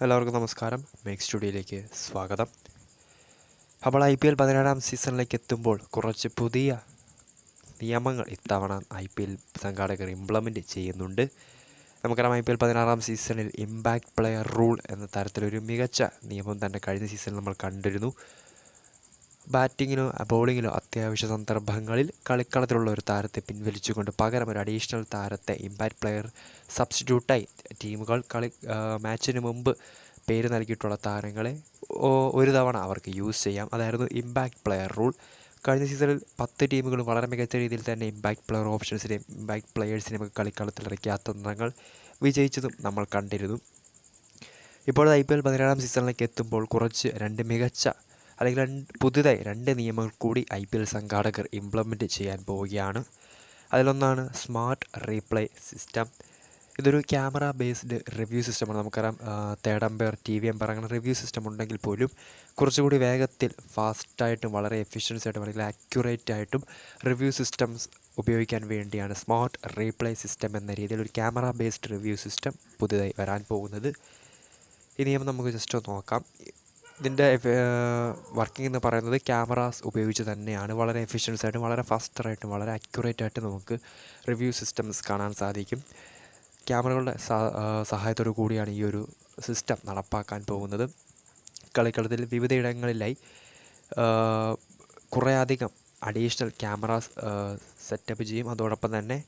എല്ലാവർക്കും നമസ്കാരം. മേക്ക് സ്റ്റുഡിയോയിലേക്ക് സ്വാഗതം. അപ്പോൾ IPL 17-ാം സീസണിലേക്ക് എത്തുമ്പോൾ കുറച്ച് പുതിയ നിയമങ്ങൾ ഇത്തവണ IPL സംഘാടകർ ഇംപ്ലിമെൻ്റ് ചെയ്യുന്നുണ്ട്. നമുക്കറിയാം, IPL 16-ാം സീസണിൽ ഇമ്പാക്റ്റ് പ്ലെയർ റൂൾ എന്ന തരത്തിലൊരു മികച്ച നിയമം തന്നെ കഴിഞ്ഞ സീസണിൽ നമ്മൾ കണ്ടിരുന്നു. ബാറ്റിങ്ങിനോ ബൗളിങ്ങിനോ അത്യാവശ്യ സന്ദർഭങ്ങളിൽ കളിക്കളത്തിലുള്ള ഒരു താരത്തെ പിൻവലിച്ചുകൊണ്ട് പകരം ഒരു അഡീഷണൽ താരത്തെ ഇമ്പാക്റ്റ് പ്ലെയർ സബ്സ്റ്റിറ്റ്യൂട്ടായി ടീമുകൾ മാച്ചിന് മുമ്പ് പേര് നൽകിയിട്ടുള്ള താരങ്ങളെ ഒരു തവണ അവർക്ക് യൂസ് ചെയ്യാം. അതായിരുന്നു ഇമ്പാക്റ്റ് പ്ലെയർ റൂൾ. കഴിഞ്ഞ സീസണിൽ 10 ടീമുകളും വളരെ മികച്ച രീതിയിൽ തന്നെ ഇമ്പാക്റ്റ് പ്ലെയർ ഓപ്ഷൻസിനെയും ഇമ്പാക്റ്റ് പ്ലെയേഴ്സിനെയും കളിക്കളത്തിലിറക്കിയ തന്ത്രങ്ങൾ വിജയിച്ചതും നമ്മൾ കണ്ടിരുന്നു. ഇപ്പോൾ IPL 17-ാം സീസണിലേക്ക് എത്തുമ്പോൾ രണ്ട് മികച്ച അല്ലെങ്കിൽ പുതുതായി 2 നിയമങ്ങൾ കൂടി IPL സംഘാടകർ ഇംപ്ലിമെൻ്റ് ചെയ്യാൻ പോവുകയാണ്. അതിലൊന്നാണ് സ്മാർട്ട് റീപ്ലേ സിസ്റ്റം. ഇതൊരു ക്യാമറ ബേസ്ഡ് റിവ്യൂ സിസ്റ്റമാണ്. നമുക്കറിയാം, തേർഡ് അമ്പയർ, TV അമ്പയർ അങ്ങനെ റിവ്യൂ സിസ്റ്റം ഉണ്ടെങ്കിൽ പോലും കുറച്ചുകൂടി വേഗത്തിൽ, ഫാസ്റ്റായിട്ടും വളരെ എഫിഷ്യൻസി ആയിട്ടും അല്ലെങ്കിൽ ആക്യുറേറ്റ് ആയിട്ടും റിവ്യൂ സിസ്റ്റംസ് ഉപയോഗിക്കാൻ വേണ്ടിയാണ് സ്മാർട്ട് റീപ്ലേ സിസ്റ്റം എന്ന രീതിയിൽ ഒരു ക്യാമറ ബേസ്ഡ് റിവ്യൂ സിസ്റ്റം പുതുതായി വരാൻ പോകുന്നത്. ഈ നിയമം നമുക്ക് ജസ്റ്റ് ഒന്ന് നോക്കാം. ഇതിൻ്റെ വർക്കിംഗ് എന്ന് പറയുന്നത് ക്യാമറാസ് ഉപയോഗിച്ച് തന്നെയാണ്. വളരെ എഫിഷ്യൻസി ആയിട്ടും വളരെ ഫാസ്റ്ററായിട്ടും വളരെ അക്യുറേറ്റ് ആയിട്ട് നമുക്ക് റിവ്യൂ സിസ്റ്റംസ് കാണാൻ സാധിക്കും. ക്യാമറകളുടെ സഹായത്തോടു കൂടിയാണ് ഈ ഒരു സിസ്റ്റം നടപ്പാക്കാൻ പോകുന്നത്. കളിക്കളത്തിൽ വിവിധയിടങ്ങളിലായി കുറേയധികം അഡീഷണൽ ക്യാമറാസ് സെറ്റപ്പ് ചെയ്യും. അതോടൊപ്പം തന്നെ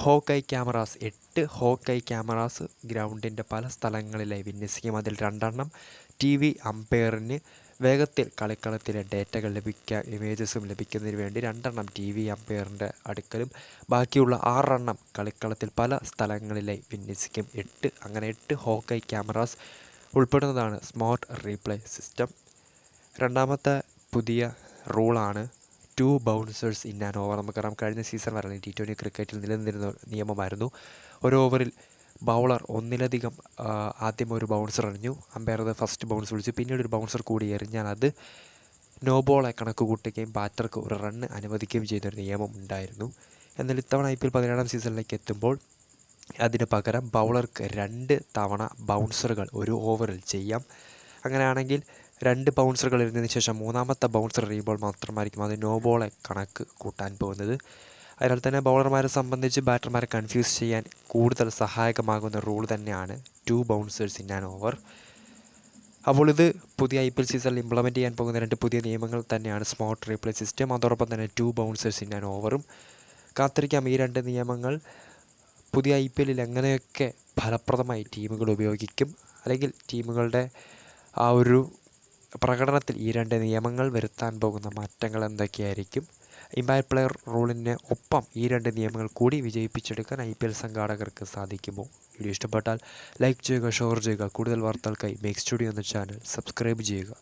hawk eye cameras 8 hawk eye cameras ഗ്രൗണ്ടിൻ്റെ പല സ്ഥലങ്ങളിലായി വിന്യസിക്കും. അതിൽ 2 എണ്ണം TV അമ്പയറിന് വേഗത്തിൽ കളിക്കളത്തിലെ ഡേറ്റകൾ ഇമേജസും ലഭിക്കുന്നതിന് വേണ്ടി 2 എണ്ണം TV അമ്പയറിൻ്റെ അടുക്കലും ബാക്കിയുള്ള 6 എണ്ണം കളിക്കളത്തിൽ പല സ്ഥലങ്ങളിലായി വിന്യസിക്കും. 8 ഹോക്ക് ഐ ക്യാമറാസ് ഉൾപ്പെടുന്നതാണ് സ്മാർട്ട് റീപ്ലേ സിസ്റ്റം. രണ്ടാമത്തെ പുതിയ റൂളാണ് 2 ബൗൺസേഴ്സ് ഇൻ ആൻ ഓവർ. നമുക്കറിയാം, കഴിഞ്ഞ സീസൺ വരെ T20 ക്രിക്കറ്റിൽ നിലനിന്നിരുന്ന നിയമമായിരുന്നു. ഒരു ഓവറിൽ ബൗളർ ഒന്നിലധികം ആദ്യം ഒരു ബൗൺസർ എറിഞ്ഞു, അമ്പയർ അത് ഫസ്റ്റ് ബൗൺസ് വിളിച്ചു, പിന്നീട് ഒരു ബൗൺസർ കൂടി എറിഞ്ഞാൽ അത് നോ ബോളായി കണക്ക് കൂട്ടുകയും ബാറ്റർക്ക് ഒരു റണ്ണ് അനുവദിക്കുകയും ചെയ്യുന്നൊരു നിയമം ഉണ്ടായിരുന്നു. എന്നാൽ ഇത്തവണ IPL 17-ാം സീസണിലേക്ക് എത്തുമ്പോൾ അതിന് പകരം ബൗളർക്ക് 2 തവണ ബൗൺസറുകൾ ഒരു ഓവറിൽ ചെയ്യാം. അങ്ങനെയാണെങ്കിൽ 2 ബൗൺസറുകൾ എറിഞ്ഞതിന് ശേഷം 3ാമത്തെ ബൗൺസർ എറിയുമ്പോൾ മാത്രമായിരിക്കും അത് നോ ബോളെ കണക്ക് കൂട്ടാൻ പോകുന്നത്. അതിനാൽ തന്നെ ബൗളർമാരെ സംബന്ധിച്ച് ബാറ്റർമാരെ കൺഫ്യൂസ് ചെയ്യാൻ കൂടുതൽ സഹായകമാകുന്ന റൂൾ തന്നെയാണ് 2 ബൗൺസേഴ്സ് ഇൻ ആൻ ഓവർ. അപ്പോൾ ഇത് പുതിയ IPL സീസണിൽ ഇംപ്ലിമെൻ്റ് ചെയ്യാൻ പോകുന്ന 2 പുതിയ നിയമങ്ങൾ തന്നെയാണ് സ്മാർട്ട് റീപ്ലേ സിസ്റ്റം, അതോടൊപ്പം തന്നെ 2 ബൗൺസേഴ്സ് ഇൻ ആൻ ഓവറും. കാത്തിരിക്കാം ഈ 2 നിയമങ്ങൾ പുതിയ IPLൽ എങ്ങനെയൊക്കെ ഫലപ്രദമായി ടീമുകൾ ഉപയോഗിക്കും, അല്ലെങ്കിൽ ടീമുകളുടെ ആ ഒരു പ്രകടനത്തിൽ ഈ 2 നിയമങ്ങൾ വരുത്താൻ പോകുന്ന മാറ്റങ്ങൾ എന്തൊക്കെയായിരിക്കും. ഇമ്പാക്റ്റ് പ്ലെയർ റൂളിന് ഒപ്പം ഈ 2 നിയമങ്ങൾ കൂടി വിജയിപ്പിച്ചെടുക്കാൻ IPL സംഘാടകർക്ക് സാധിക്കുമോ? വീഡിയോ ഇഷ്ടപ്പെട്ടാൽ ലൈക്ക് ചെയ്യുക, ഷെയർ ചെയ്യുക. കൂടുതൽ വാർത്തകൾക്കായി മേക്ക് സ്റ്റുഡിയോ എന്ന ചാനൽ സബ്സ്ക്രൈബ് ചെയ്യുക.